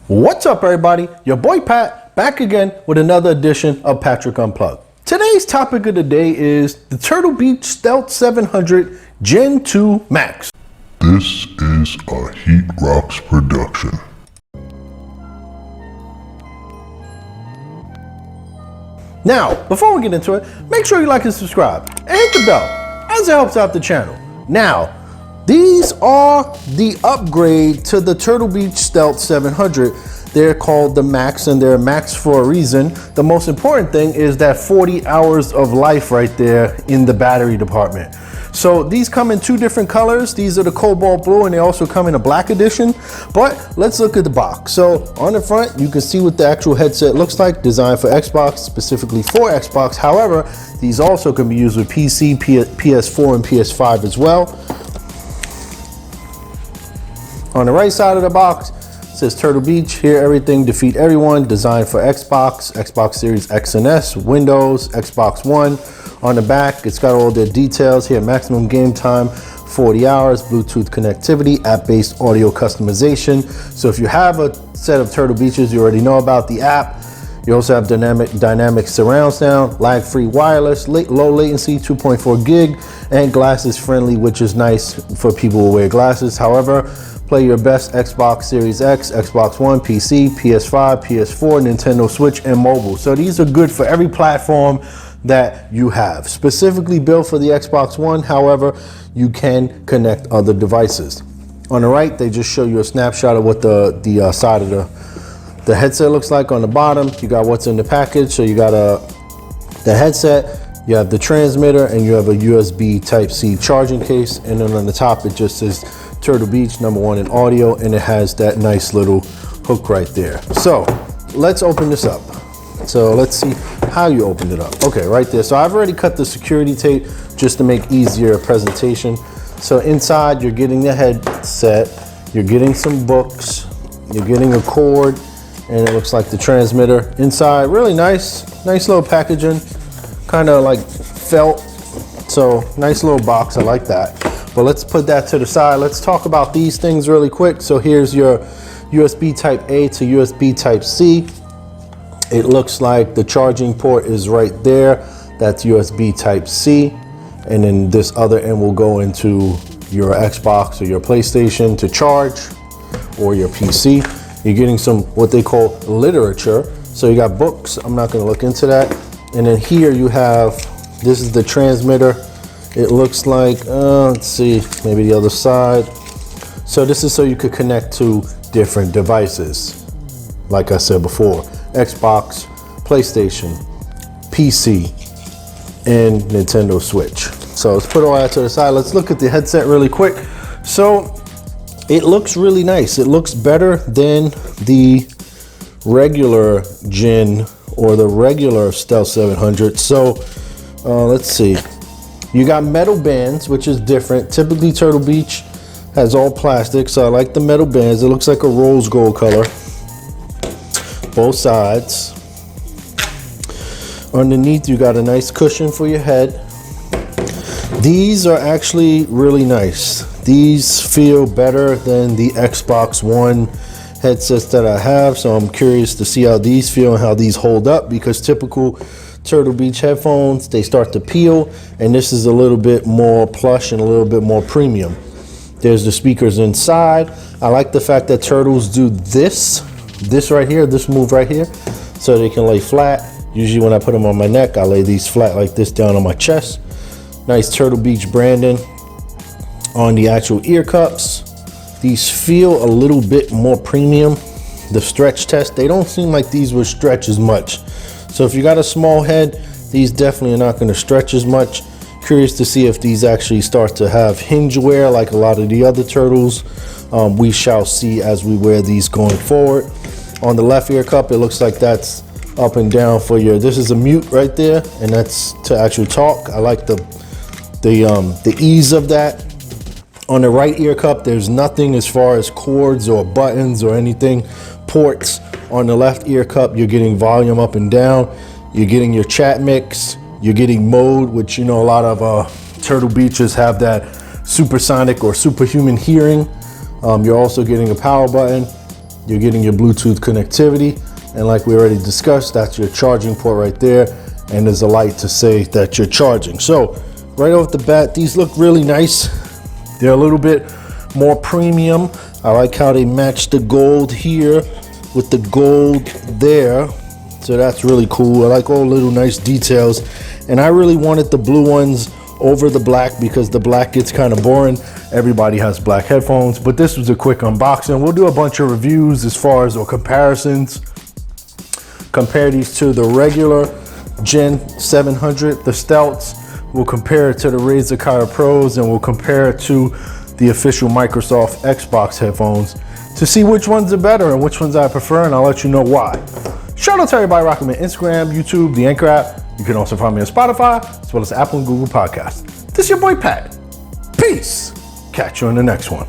What's up, everybody? Your boy Pat back again with another edition of Patrick Unplugged. Today's topic of the day is the Turtle Beach Stealth 700 Gen 2 Max. This is a Heat Rocks production. Now, before we get into it, make sure you like and subscribe and hit the bell as it helps out the channel. Now, these are the upgrade to the Turtle Beach Stealth 700. They're called the Max, and they're Max for a reason. The most important thing is that 40 hours of life right there in the battery department. So these come in two different colors. These are the cobalt blue, and they also come in a black edition. But let's look at the box. So on the front, you can see what the actual headset looks like, designed for Xbox, specifically for Xbox. However, these also can be used with PC, PS4, and PS5 as well. On the right side of the box, it says Turtle Beach, hear everything, defeat everyone, designed for Xbox, Xbox Series X and S, Windows, Xbox One. On the back, it's got all the details here, maximum game time, 40 hours, Bluetooth connectivity, app-based audio customization. So if you have a set of Turtle Beaches, you already know about the app. You also have dynamic surround sound, lag-free wireless, low latency, 2.4 gig, and glasses friendly, which is nice for people who wear glasses. However, play your best Xbox Series X, Xbox One, PC, PS5, PS4, Nintendo Switch, and mobile. So these are good for every platform that you have. Specifically built for the Xbox One, however, you can connect other devices. On the right, they just show you a snapshot of what the side of the headset looks like. On the bottom, you got what's in the package. So you got the headset, you have the transmitter, and you have a USB Type-C charging case. And then on the top, it just says Turtle Beach, #1 in audio, and it has that nice little hook right there. So let's open this up. So let's see how you opened it up. Okay, right there. So I've already cut the security tape just to make easier presentation. So inside, you're getting the headset, you're getting some books, you're getting a cord, and it looks like the transmitter inside. Really nice little packaging, kind of like felt. So nice little box, I like that. But let's put that to the side. Let's talk about these things really quick. So here's your USB Type A to USB Type C. It looks like the charging port is right there. That's USB Type C. And then this other end will go into your Xbox or your PlayStation to charge, or your PC. You're getting some what they call literature. So you got books. I'm not going to look into that. And then here you have, this is the transmitter. It looks like, let's see, maybe the other side. So this is so you could connect to different devices. Like I said before, Xbox, PlayStation, PC, and Nintendo Switch. So let's put all that to the side. Let's look at the headset really quick. So it looks really nice. It looks better than the regular Gen or the regular Stealth 700. So let's see. You got metal bands, which is different. Typically Turtle Beach has all plastic, so I like the metal bands. It looks like a rose gold color. Both sides. Underneath, you got a nice cushion for your head. These are actually really nice. These feel better than the Xbox One headsets that I have, so I'm curious to see how these feel and how these hold up, because typical Turtle Beach headphones, they start to peel, and this is a little bit more plush and a little bit more premium. There's the speakers inside. I like the fact that Turtles do this right here, this move right here, so they can lay flat. Usually when I put them on my neck, I lay these flat like this down on my chest. Nice Turtle Beach branding on the actual ear cups. These feel a little bit more premium. The stretch test, they don't seem like these would stretch as much. So if you got a small head, these definitely are not going to stretch as much. Curious to see if these actually start to have hinge wear like a lot of the other Turtles. We shall see as we wear these going forward. On the left ear cup, it looks like that's up and down for your, this is a mute right there, and that's to actually talk. I like the ease of that. On the right ear cup, there's nothing as far as cords or buttons or anything. Ports. On the left ear cup, you're getting volume up and down. You're getting your chat mix. You're getting mode, which, you know, a lot of Turtle Beaches have that supersonic or superhuman hearing. You're also getting a power button. You're getting your Bluetooth connectivity, and like we already discussed, that's your charging port right there, and there's a light to say that you're charging. So right off the bat, these look really nice. They're a little bit more premium. I like how they match the gold here with the gold there. So that's really cool. I like all the little nice details. And I really wanted the blue ones over the black because the black gets kind of boring. Everybody has black headphones, but this was a quick unboxing. We'll do a bunch of reviews as far as, or comparisons. Compare these to the regular Gen 700, the Stouts. We'll compare it to the Razer Kyra Pros, and we'll compare it to the official Microsoft Xbox headphones to see which ones are better and which ones I prefer, and I'll let you know why. Shout out to everybody rocking me on Instagram, YouTube, the Anchor app. You can also find me on Spotify, as well as Apple and Google Podcasts. This is your boy Pat. Peace. Catch you on the next one.